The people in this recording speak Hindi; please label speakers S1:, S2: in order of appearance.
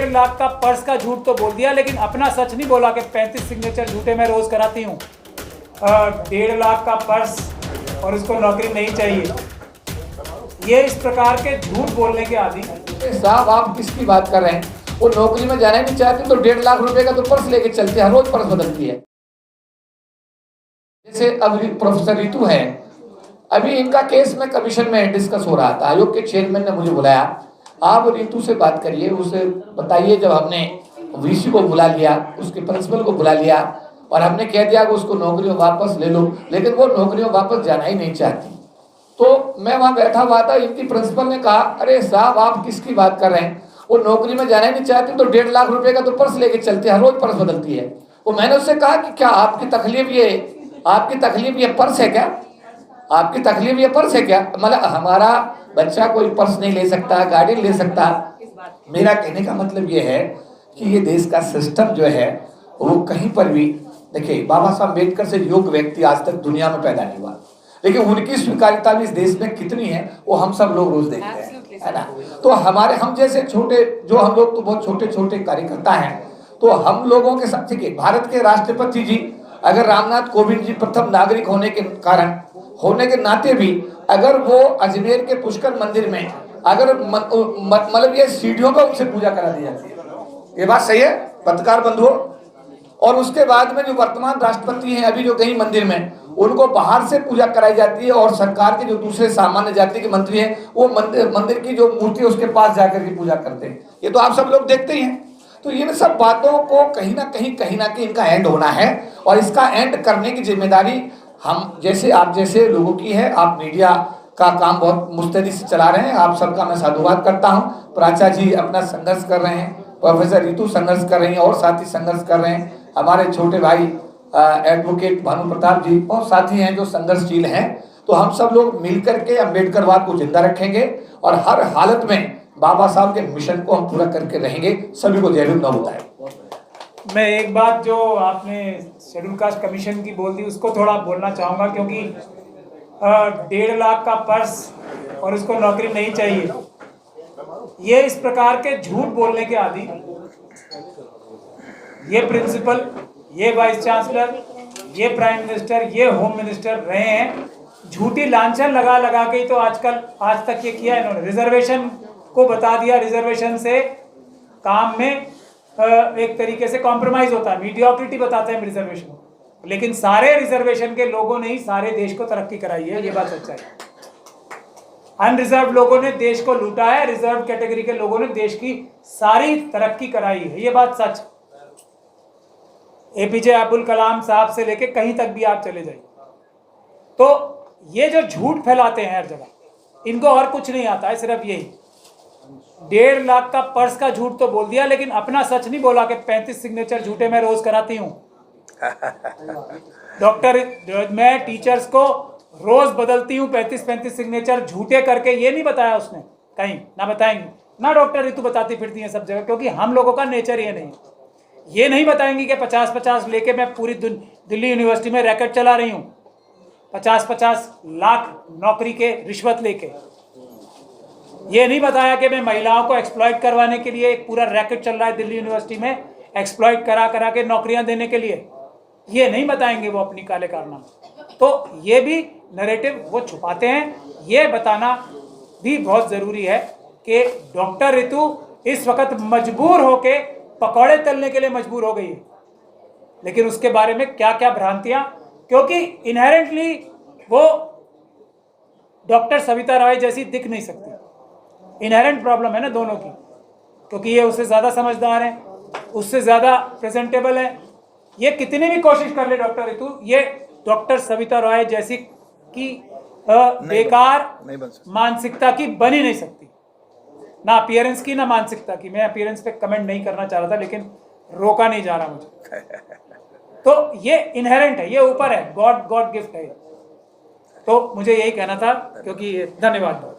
S1: 1.5 लाख का पर्स का झूठ तो बोल दिया, लेकिन अपना सच नहीं बोला कि 35 सिग्नेचर झूठे मैं रोज कराती हूँ। 1.5 लाख का पर्स और उसको नौकरी नहीं चाहिए, ये इस प्रकार के झूठ बोलने के आदि।
S2: साहब आप किसकी बात कर रहे हैं? वो नौकरी में जाना ही नहीं चाहती तो 1.5 लाख रुपए का तो पर्स लेके चलते हैं, हर रोज पर्स बदलती है। जैसे अब प्रोफेसर रितु है, अभी इनका केस में कमीशन में डिस्कस हो रहा था, आयोग के चेयरमैन ने मुझे बुलाया, आप रितु से बात करिए, उसे बताइए। जब हमने वीसी को बुला लिया, उसके प्रिंसिपल को बुला लिया और हमने कह दिया कि उसको नौकरी में वापस ले लो, लेकिन वो नौकरी में वापस जाना ही नहीं चाहती। तो मैं वहां बैठा हुआ था, इनकी प्रिंसिपल ने कहा, अरे साहब आप किसकी बात कर रहे हैं? वो नौकरी में जाना ही नहीं चाहती तो 1.5 लाख रुपए का तो पर्स लेके चलते हैं, हर रोज पर्स बदलती है। वो मैंने उससे कहा कि क्या आपकी तकलीफ ये पर्स है क्या? आपकी तकलीफ ये पर्स है क्या? मतलब हमारा बच्चा कोई पर्स नहीं ले सकता, गाड़ी ले सकता। मेरा कहने का मतलब ये है कि ये देश का सिस्टम जो है वो कहीं पर भी, देखिए बाबा साहब अम्बेडकर से योग्य व्यक्ति आज तक दुनिया में पैदा नहीं हुआ, लेकिन उनकी स्वीकार्यता भी इस देश में कितनी है वो हम सब लोग रोज देखते हैं, है ना। तो हम जैसे छोटे, जो हम लोग तो बहुत छोटे छोटे कार्यकर्ता हैं, तो हम लोगों के साथ, ठीक है, भारत के राष्ट्रपति जी अगर रामनाथ कोविंद जी प्रथम नागरिक होने के नाते भी अगर वो अजमेर के पुष्कर मंदिर में अगर मतलब ये सीढ़ियों पर उनसे पूजा करा दी जाती है, ये बात सही है पत्रकार बंधुओं? और उसके बाद में जो वर्तमान राष्ट्रपति हैं अभी जो कहीं मंदिर में, उनको बाहर से पूजा कराई जाती है और सरकार के जो दूसरे सामान्य जाति के मंत्री हैं वो मंदिर की जो मूर्ति है उसके पास जाकर के पूजा करते हैं। ये तो आप सब लोग देखते ही हैं। तो इन सब बातों को कहीं ना कहीं इनका एंड होना है, और इसका एंड करने की जिम्मेदारी हम जैसे आप जैसे लोगों की है। आप मीडिया का काम बहुत मुस्तैदी से चला रहे हैं, आप सबका मैं साधुवाद करता हूँ। प्राचा जी अपना संघर्ष कर रहे हैं, प्रोफेसर रितु संघर्ष कर रही हैं और साथी संघर्ष कर रहे हैं, हमारे छोटे भाई एडवोकेट भानु प्रताप जी और साथी हैं जो संघर्षशील हैं। तो हम सब लोग मिलकर के अम्बेडकरवाद को जिंदा रखेंगे और हर हालत में बाबा साहब के मिशन को हम पूरा करके रहेंगे। सभी को जय भीम न बताए।
S1: मैं एक बात जो आपने शेड्यूल कास्ट कमीशन की बोल दी उसको थोड़ा बोलना चाहूँगा, क्योंकि 1.5 लाख का पर्स और उसको नौकरी नहीं चाहिए, ये इस प्रकार के झूठ बोलने के आदि ये प्रिंसिपल, ये वाइस चांसलर, ये प्राइम मिनिस्टर, ये होम मिनिस्टर रहे हैं। झूठी लांछन लगा लगा के तो आज तक ये किया इन्होंने। रिजर्वेशन को बता दिया, रिजर्वेशन से काम में एक तरीके से कॉम्प्रोमाइज होता है, मीडियोक्रिटी बताते हैं रिजर्वेशन, लेकिन सारे रिजर्वेशन के लोगों ने ही सारे देश को तरक्की कराई है, ये बात सच्चाई है। अनरिजर्व लोगों ने देश को लूटा है, रिजर्व कैटेगरी के लोगों ने देश की सारी तरक्की कराई है, ये बात सच। एपीजे अब्दुल कलाम साहब से लेके कहीं तक भी आप चले जाइए, तो ये जो झूठ फैलाते हैं हर जगह, इनको और कुछ नहीं आता है, सिर्फ यही 1.5 लाख का पर्स का झूठ तो बोल दिया, लेकिन अपना सच नहीं बोला कि 35 सिग्नेचर झूठे मैं रोज कराती हूँ। मैं टीचर्स को रोज बदलती हूँ 35 सिग्नेचर झूठे करके, ये नहीं बताया उसने कहीं, ना बताएंगे ना डॉक्टर रितु बताती फिरती हैं सब जगह, क्योंकि हम लोगों का नेचर ये नहीं। ये नहीं बताएंगी कि 50-50 लेके मैं पूरी दिल्ली यूनिवर्सिटी में रैकेट चला रही हूँ, 50-50 लाख नौकरी के रिश्वत लेके। ये नहीं बताया कि मैं महिलाओं को एक्सप्लॉइट करवाने के लिए एक पूरा रैकेट चल रहा है दिल्ली यूनिवर्सिटी में, एक्सप्लॉइट करा के नौकरियां देने के लिए। ये नहीं बताएंगे वो अपनी काले कारनामे। तो ये भी नैरेटिव वो छुपाते हैं। ये बताना भी बहुत ज़रूरी है कि डॉक्टर रितु इस वक्त मजबूर होके पकौड़े तलने के लिए मजबूर हो गई है, लेकिन उसके बारे में क्या क्या भ्रांतियां, क्योंकि इनहेरेंटली वो डॉक्टर सविता रॉय जैसी दिख नहीं सकती। इनहेरेंट प्रॉब्लम है ना दोनों की, क्योंकि ये उससे ज़्यादा समझदार है, उससे ज़्यादा प्रेजेंटेबल है। ये कितनी भी कोशिश कर ले डॉक्टर रितु, ये डॉक्टर सविता रॉय जैसी की बेकार मानसिकता की बन ही नहीं सकती, ना अपीयरेंस की ना मानसिकता की। मैं अपीयरेंस पे कमेंट नहीं करना चाह रहा था, लेकिन रोका नहीं जा रहा मुझे। तो ये इनहेरेंट है, ये ऊपर है, गॉड गिफ्ट है। तो मुझे यही कहना था, क्योंकि धन्यवाद।